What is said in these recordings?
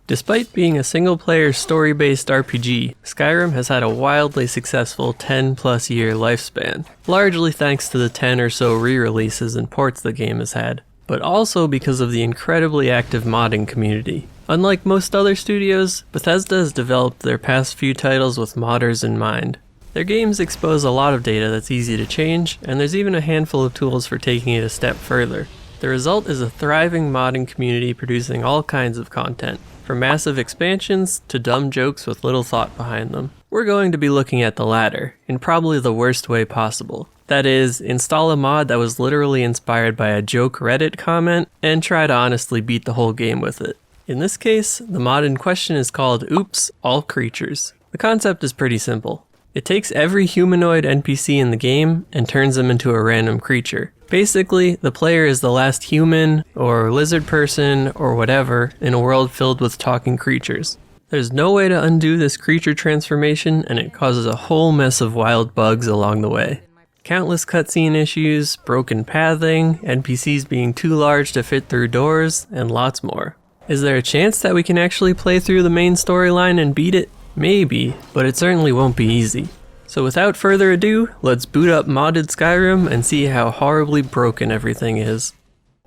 Despite being a single-player story-based RPG, Skyrim has had a wildly successful 10-plus year lifespan, largely thanks to the 10 or so re-releases and ports the game has had, but also because of the incredibly active modding community. Unlike most other studios, Bethesda has developed their past few titles with modders in mind. Their games expose a lot of data that's easy to change, and there's even a handful of tools for taking it a step further. The result is a thriving modding community producing all kinds of content, from massive expansions to dumb jokes with little thought behind them. We're going to be looking at the latter, in probably the worst way possible. That is, install a mod that was literally inspired by a joke Reddit comment, and try to honestly beat the whole game with it. In this case, the mod in question is called Oops, All Creatures. The concept is pretty simple. It takes every humanoid NPC in the game and turns them into a random creature. Basically, the player is the last human, or lizard person, or whatever, in a world filled with talking creatures. There's no way to undo this creature transformation, and it causes a whole mess of wild bugs along the way. Countless cutscene issues, broken pathing, NPCs being too large to fit through doors, and lots more. Is there a chance that we can actually play through the main storyline and beat it? Maybe, but it certainly won't be easy. So without further ado, let's boot up modded Skyrim and see how horribly broken everything is.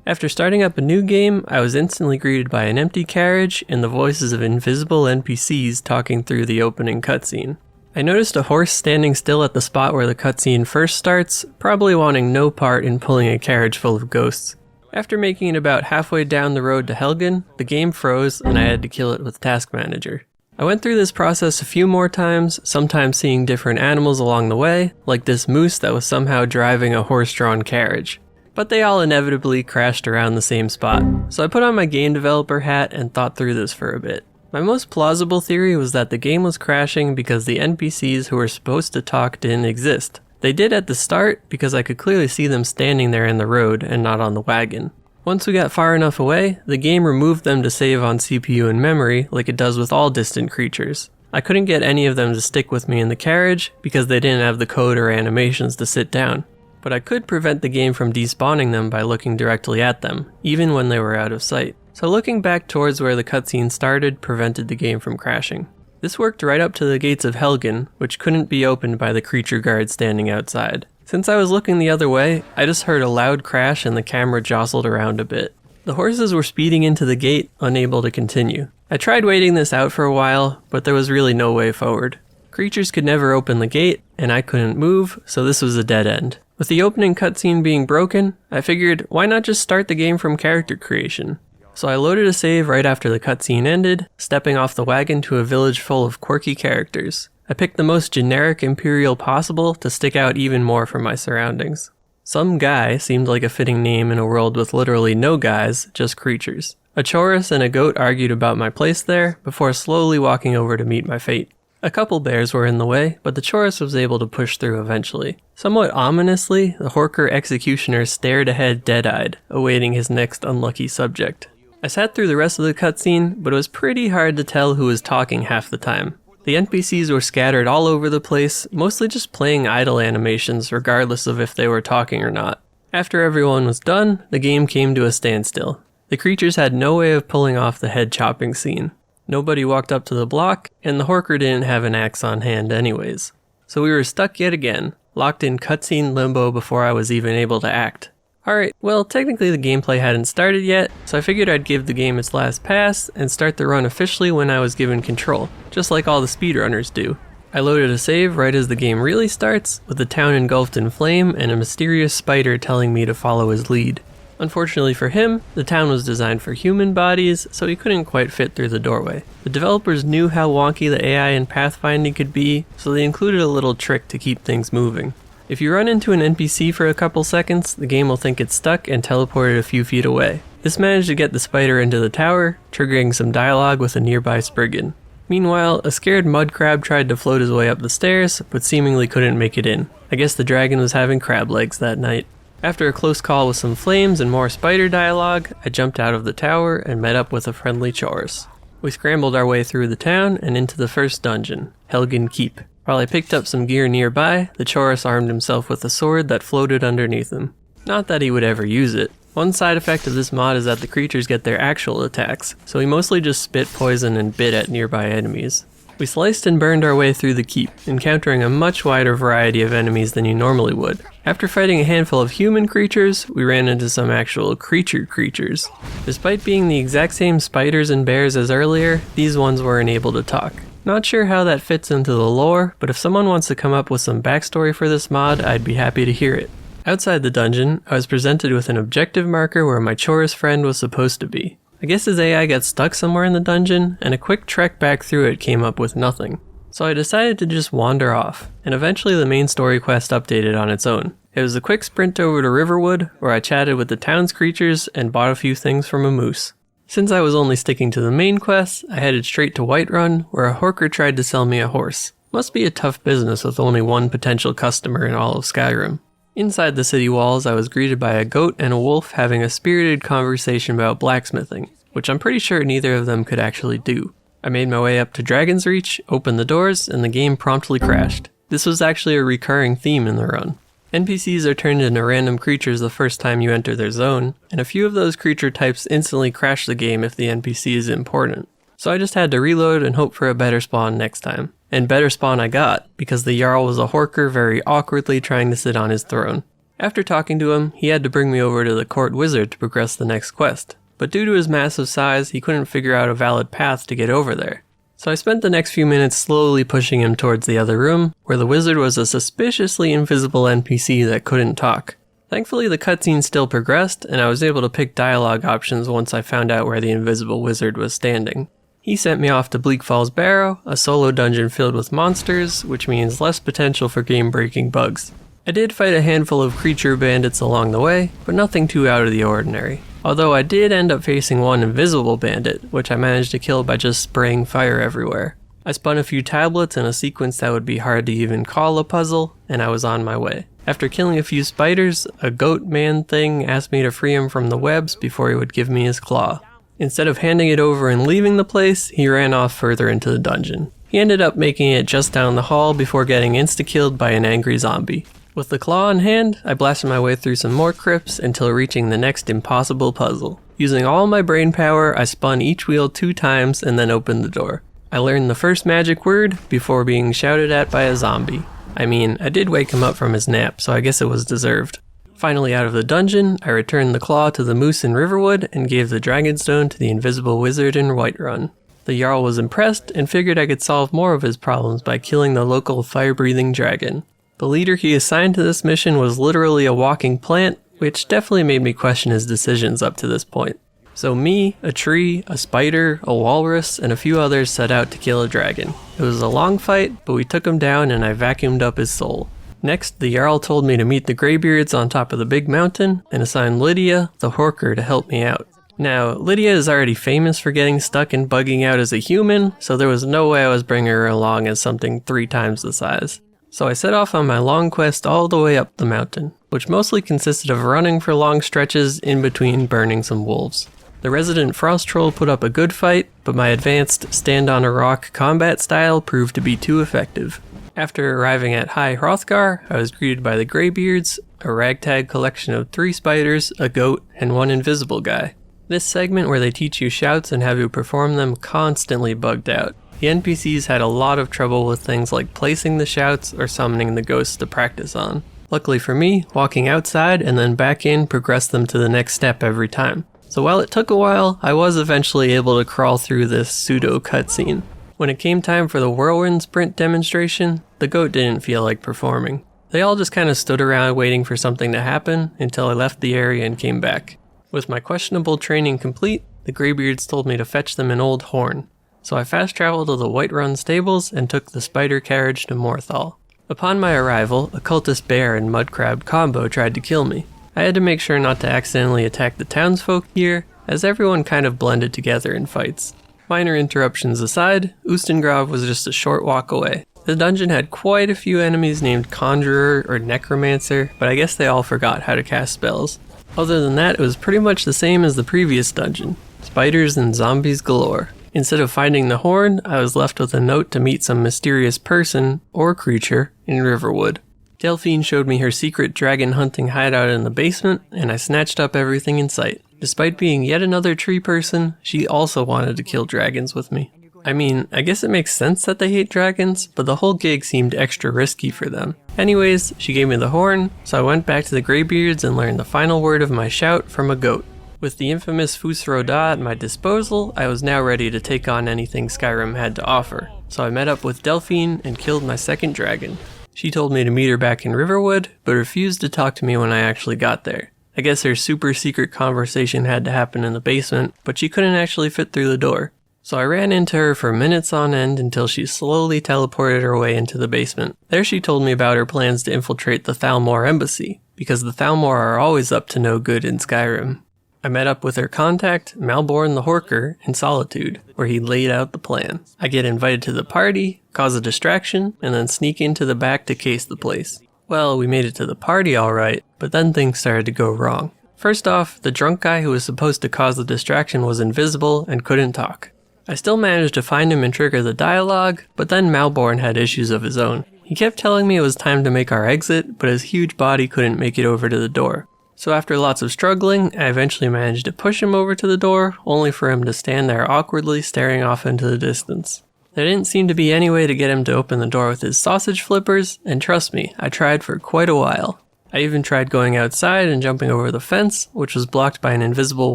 After starting up a new game, I was instantly greeted by an empty carriage and the voices of invisible NPCs talking through the opening cutscene. I noticed a horse standing still at the spot where the cutscene first starts, probably wanting no part in pulling a carriage full of ghosts. After making it about halfway down the road to Helgen, the game froze and I had to kill it with Task Manager. I went through this process a few more times, sometimes seeing different animals along the way, like this moose that was somehow driving a horse-drawn carriage. But they all inevitably crashed around the same spot, so I put on my game developer hat and thought through this for a bit. My most plausible theory was that the game was crashing because the NPCs who were supposed to talk didn't exist. They did at the start because I could clearly see them standing there in the road and not on the wagon. Once we got far enough away, the game removed them to save on CPU and memory like it does with all distant creatures. I couldn't get any of them to stick with me in the carriage because they didn't have the code or animations to sit down. But I could prevent the game from despawning them by looking directly at them, even when they were out of sight. So looking back towards where the cutscene started prevented the game from crashing. This worked right up to the gates of Helgen, which couldn't be opened by the creature guard standing outside. Since I was looking the other way, I just heard a loud crash and the camera jostled around a bit. The horses were speeding into the gate, unable to continue. I tried waiting this out for a while, but there was really no way forward. Creatures could never open the gate, and I couldn't move, so this was a dead end. With the opening cutscene being broken, I figured, why not just start the game from character creation? So I loaded a save right after the cutscene ended, stepping off the wagon to a village full of quirky characters. I picked the most generic Imperial possible to stick out even more from my surroundings. Some guy seemed like a fitting name in a world with literally no guys, just creatures. A chorus and a goat argued about my place there, before slowly walking over to meet my fate. A couple bears were in the way, but the chorus was able to push through eventually. Somewhat ominously, the Horker executioner stared ahead dead-eyed, awaiting his next unlucky subject. I sat through the rest of the cutscene, but it was pretty hard to tell who was talking half the time. The NPCs were scattered all over the place, mostly just playing idle animations regardless of if they were talking or not. After everyone was done, the game came to a standstill. The creatures had no way of pulling off the head chopping scene. Nobody walked up to the block, and the Horker didn't have an axe on hand anyways. So we were stuck yet again, locked in cutscene limbo before I was even able to act. Alright, well technically the gameplay hadn't started yet, so I figured I'd give the game its last pass and start the run officially when I was given control, just like all the speedrunners do. I loaded a save right as the game really starts, with the town engulfed in flame and a mysterious spider telling me to follow his lead. Unfortunately for him, the town was designed for human bodies, so he couldn't quite fit through the doorway. The developers knew how wonky the AI in pathfinding could be, so they included a little trick to keep things moving. If you run into an NPC for a couple seconds, the game will think it's stuck and teleport it a few feet away. This managed to get the spider into the tower, triggering some dialogue with a nearby Spriggan. Meanwhile, a scared mud crab tried to float his way up the stairs, but seemingly couldn't make it in. I guess the dragon was having crab legs that night. After a close call with some flames and more spider dialogue, I jumped out of the tower and met up with a friendly chorus. We scrambled our way through the town and into the first dungeon, Helgen Keep. While I picked up some gear nearby, the chorus armed himself with a sword that floated underneath him. Not that he would ever use it. One side effect of this mod is that the creatures get their actual attacks, so we mostly just spit poison and bit at nearby enemies. We sliced and burned our way through the keep, encountering a much wider variety of enemies than you normally would. After fighting a handful of human creatures, we ran into some actual creatures. Despite being the exact same spiders and bears as earlier, these ones weren't able to talk. Not sure how that fits into the lore, but if someone wants to come up with some backstory for this mod, I'd be happy to hear it. Outside the dungeon, I was presented with an objective marker where my chorus friend was supposed to be. I guess his AI got stuck somewhere in the dungeon, and a quick trek back through it came up with nothing. So I decided to just wander off, and eventually the main story quest updated on its own. It was a quick sprint over to Riverwood, where I chatted with the town's creatures and bought a few things from a moose. Since I was only sticking to the main quests, I headed straight to Whiterun, where a horker tried to sell me a horse. Must be a tough business with only one potential customer in all of Skyrim. Inside the city walls, I was greeted by a goat and a wolf having a spirited conversation about blacksmithing, which I'm pretty sure neither of them could actually do. I made my way up to Dragon's Reach, opened the doors, and the game promptly crashed. This was actually a recurring theme in the run. NPCs are turned into random creatures the first time you enter their zone, and a few of those creature types instantly crash the game if the NPC is important. So I just had to reload and hope for a better spawn next time. And better spawn I got, because the Jarl was a horker very awkwardly trying to sit on his throne. After talking to him, he had to bring me over to the court wizard to progress the next quest, but due to his massive size, he couldn't figure out a valid path to get over there. So I spent the next few minutes slowly pushing him towards the other room, where the wizard was a suspiciously invisible NPC that couldn't talk. Thankfully the cutscene still progressed, and I was able to pick dialogue options once I found out where the invisible wizard was standing. He sent me off to Bleak Falls Barrow, a solo dungeon filled with monsters, which means less potential for game-breaking bugs. I did fight a handful of creature bandits along the way, but nothing too out of the ordinary. Although I did end up facing one invisible bandit, which I managed to kill by just spraying fire everywhere. I spun a few tablets in a sequence that would be hard to even call a puzzle, and I was on my way. After killing a few spiders, a goat man thing asked me to free him from the webs before he would give me his claw. Instead of handing it over and leaving the place, he ran off further into the dungeon. He ended up making it just down the hall before getting insta-killed by an angry zombie. With the claw in hand, I blasted my way through some more crypts until reaching the next impossible puzzle. Using all my brain power, I spun each wheel 2 times and then opened the door. I learned the first magic word before being shouted at by a zombie. I mean, I did wake him up from his nap, so I guess it was deserved. Finally out of the dungeon, I returned the claw to the moose in Riverwood and gave the Dragonstone to the invisible wizard in Whiterun. The Jarl was impressed and figured I could solve more of his problems by killing the local fire-breathing dragon. The leader he assigned to this mission was literally a walking plant, which definitely made me question his decisions up to this point. So me, a tree, a spider, a walrus, and a few others set out to kill a dragon. It was a long fight, but we took him down and I vacuumed up his soul. Next, the Jarl told me to meet the Greybeards on top of the big mountain and assigned Lydia, the horker, to help me out. Now, Lydia is already famous for getting stuck and bugging out as a human, so there was no way I was bringing her along as something 3 times the size. So I set off on my long quest all the way up the mountain, which mostly consisted of running for long stretches in between burning some wolves. The resident frost troll put up a good fight, but my advanced stand-on-a-rock combat style proved to be too effective. After arriving at High Hrothgar, I was greeted by the Greybeards, a ragtag collection of 3 spiders, a goat, and 1 invisible guy. This segment where they teach you shouts and have you perform them constantly bugged out. The NPCs had a lot of trouble with things like placing the shouts or summoning the ghosts to practice on. Luckily for me, walking outside and then back in progressed them to the next step every time. So while it took a while, I was eventually able to crawl through this pseudo cutscene. When it came time for the whirlwind sprint demonstration, the goat didn't feel like performing. They all just kind of stood around waiting for something to happen until I left the area and came back. With my questionable training complete, the Greybeards told me to fetch them an old horn. So I fast traveled to the Whiterun stables and took the spider carriage to Morthal. Upon my arrival, a cultist bear and mudcrab combo tried to kill me. I had to make sure not to accidentally attack the townsfolk here, as everyone kind of blended together in fights. Minor interruptions aside, Ustengrav was just a short walk away. The dungeon had quite a few enemies named Conjurer or Necromancer, but I guess they all forgot how to cast spells. Other than that, it was pretty much the same as the previous dungeon. Spiders and zombies galore. Instead of finding the horn, I was left with a note to meet some mysterious person, or creature, in Riverwood. Delphine showed me her secret dragon hunting hideout in the basement, and I snatched up everything in sight. Despite being yet another tree person, she also wanted to kill dragons with me. I mean, I guess it makes sense that they hate dragons, but the whole gig seemed extra risky for them. Anyways, she gave me the horn, so I went back to the Greybeards and learned the final word of my shout from a goat. With the infamous Fus Roda at my disposal, I was now ready to take on anything Skyrim had to offer. So I met up with Delphine and killed my second dragon. She told me to meet her back in Riverwood, but refused to talk to me when I actually got there. I guess her super secret conversation had to happen in the basement, but she couldn't actually fit through the door. So I ran into her for minutes on end until she slowly teleported her way into the basement. There she told me about her plans to infiltrate the Thalmor embassy, because the Thalmor are always up to no good in Skyrim. I met up with her contact, Malborn the Horker, in Solitude, where he laid out the plan. I get invited to the party, cause a distraction, and then sneak into the back to case the place. Well, we made it to the party alright, but then things started to go wrong. First off, the drunk guy who was supposed to cause the distraction was invisible and couldn't talk. I still managed to find him and trigger the dialogue, but then Malborn had issues of his own. He kept telling me it was time to make our exit, but his huge body couldn't make it over to the door. So after lots of struggling, I eventually managed to push him over to the door, only for him to stand there awkwardly staring off into the distance. There didn't seem to be any way to get him to open the door with his sausage flippers, and trust me, I tried for quite a while. I even tried going outside and jumping over the fence, which was blocked by an invisible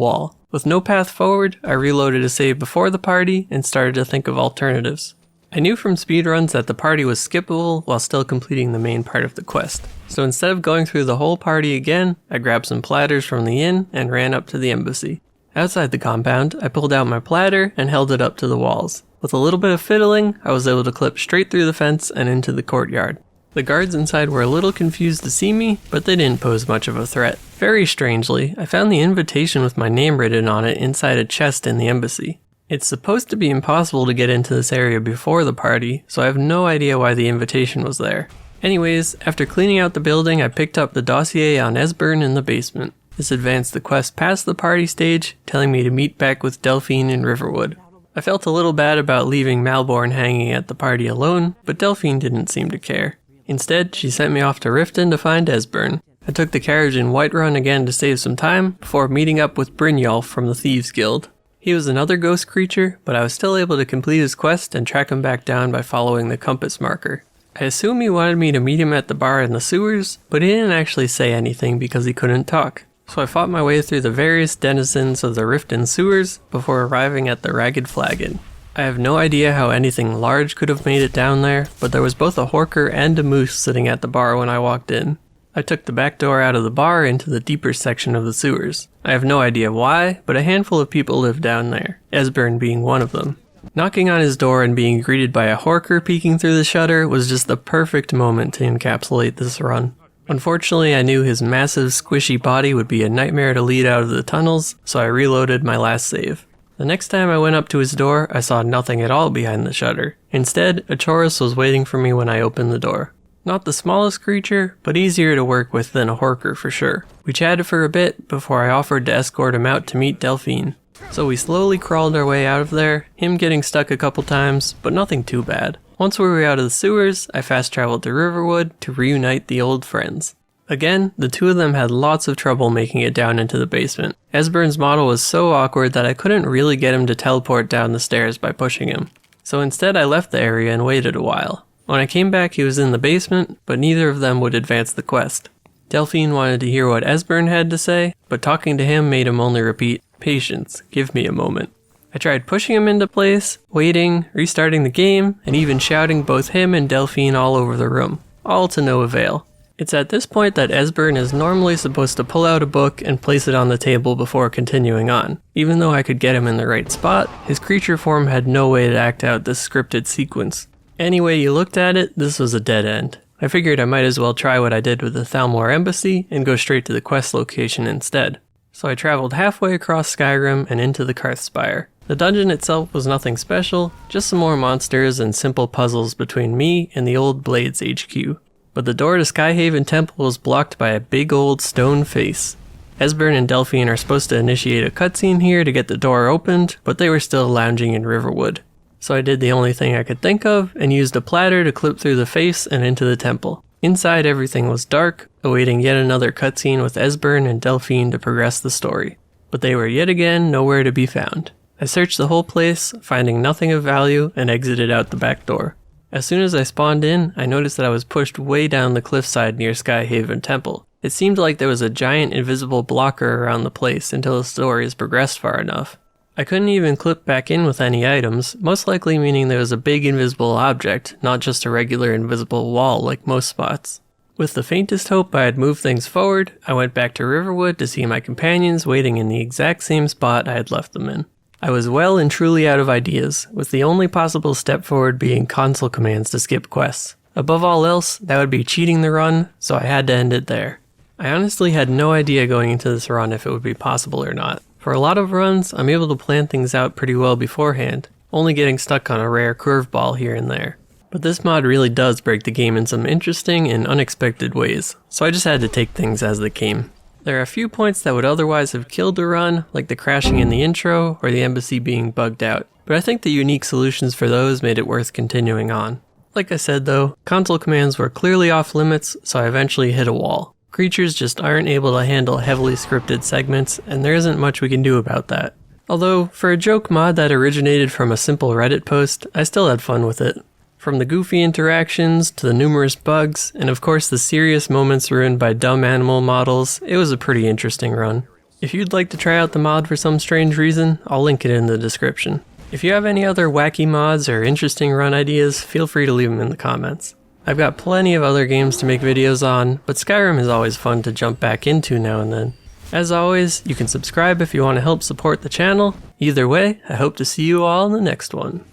wall. With no path forward, I reloaded a save before the party and started to think of alternatives. I knew from speedruns that the party was skippable while still completing the main part of the quest. So instead of going through the whole party again, I grabbed some platters from the inn and ran up to the embassy. Outside the compound, I pulled out my platter and held it up to the walls. With a little bit of fiddling, I was able to clip straight through the fence and into the courtyard. The guards inside were a little confused to see me, but they didn't pose much of a threat. Very strangely, I found the invitation with my name written on it inside a chest in the embassy. It's supposed to be impossible to get into this area before the party, so I have no idea why the invitation was there. Anyways, after cleaning out the building, I picked up the dossier on Esbern in the basement. This advanced the quest past the party stage, telling me to meet back with Delphine in Riverwood. I felt a little bad about leaving Malborn hanging at the party alone, but Delphine didn't seem to care. Instead, she sent me off to Riften to find Esbern. I took the carriage in Whiterun again to save some time, before meeting up with Brynjolf from the Thieves Guild. He was another ghost creature, but I was still able to complete his quest and track him back down by following the compass marker. I assume he wanted me to meet him at the bar in the sewers, but he didn't actually say anything because he couldn't talk. So I fought my way through the various denizens of the Riften sewers before arriving at the Ragged Flagon. I have no idea how anything large could have made it down there, but there was both a horker and a moose sitting at the bar when I walked in. I took the back door out of the bar into the deeper section of the sewers. I have no idea why, but a handful of people live down there, Esbern being one of them. Knocking on his door and being greeted by a horker peeking through the shutter was just the perfect moment to encapsulate this run. Unfortunately, I knew his massive, squishy body would be a nightmare to lead out of the tunnels, so I reloaded my last save. The next time I went up to his door, I saw nothing at all behind the shutter. Instead, a Chorus was waiting for me when I opened the door. Not the smallest creature, but easier to work with than a horker for sure. We chatted for a bit before I offered to escort him out to meet Delphine. So we slowly crawled our way out of there, him getting stuck a couple times, but nothing too bad. Once we were out of the sewers, I fast traveled to Riverwood to reunite the old friends. Again, the two of them had lots of trouble making it down into the basement. Esbern's model was so awkward that I couldn't really get him to teleport down the stairs by pushing him. So instead I left the area and waited a while. When I came back he was in the basement, but neither of them would advance the quest. Delphine wanted to hear what Esbern had to say, but talking to him made him only repeat, "Patience, give me a moment." I tried pushing him into place, waiting, restarting the game, and even shouting both him and Delphine all over the room, all to no avail. It's at this point that Esbern is normally supposed to pull out a book and place it on the table before continuing on. Even though I could get him in the right spot, his creature form had no way to act out this scripted sequence. Any way you looked at it, this was a dead end. I figured I might as well try what I did with the Thalmor embassy and go straight to the quest location instead. So I traveled halfway across Skyrim and into the Karthspire. The dungeon itself was nothing special, just some more monsters and simple puzzles between me and the old Blades HQ. But the door to Skyhaven Temple was blocked by a big old stone face. Esbern and Delphine are supposed to initiate a cutscene here to get the door opened, but they were still lounging in Riverwood. So I did the only thing I could think of and used a platter to clip through the face and into the temple. Inside, everything was dark, awaiting yet another cutscene with Esbern and Delphine to progress the story. But they were yet again nowhere to be found. I searched the whole place, finding nothing of value, and exited out the back door. As soon as I spawned in, I noticed that I was pushed way down the cliffside near Skyhaven Temple. It seemed like there was a giant invisible blocker around the place until the story has progressed far enough. I couldn't even clip back in with any items, most likely meaning there was a big invisible object, not just a regular invisible wall like most spots. With the faintest hope I had moved things forward, I went back to Riverwood to see my companions waiting in the exact same spot I had left them in. I was well and truly out of ideas, with the only possible step forward being console commands to skip quests. Above all else, that would be cheating the run, so I had to end it there. I honestly had no idea going into this run if it would be possible or not. For a lot of runs, I'm able to plan things out pretty well beforehand, only getting stuck on a rare curveball here and there. But this mod really does break the game in some interesting and unexpected ways, so I just had to take things as they came. There are a few points that would otherwise have killed the run, like the crashing in the intro or the embassy being bugged out, but I think the unique solutions for those made it worth continuing on. Like I said though, console commands were clearly off limits, so I eventually hit a wall. Creatures just aren't able to handle heavily scripted segments, and there isn't much we can do about that. Although, for a joke mod that originated from a simple Reddit post, I still had fun with it. From the goofy interactions, to the numerous bugs, and of course the serious moments ruined by dumb animal models, it was a pretty interesting run. If you'd like to try out the mod for some strange reason, I'll link it in the description. If you have any other wacky mods or interesting run ideas, feel free to leave them in the comments. I've got plenty of other games to make videos on, but Skyrim is always fun to jump back into now and then. As always, you can subscribe if you want to help support the channel. Either way, I hope to see you all in the next one.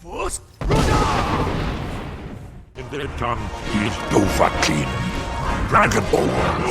In their tongue is Dovahkiin, Dragonborn.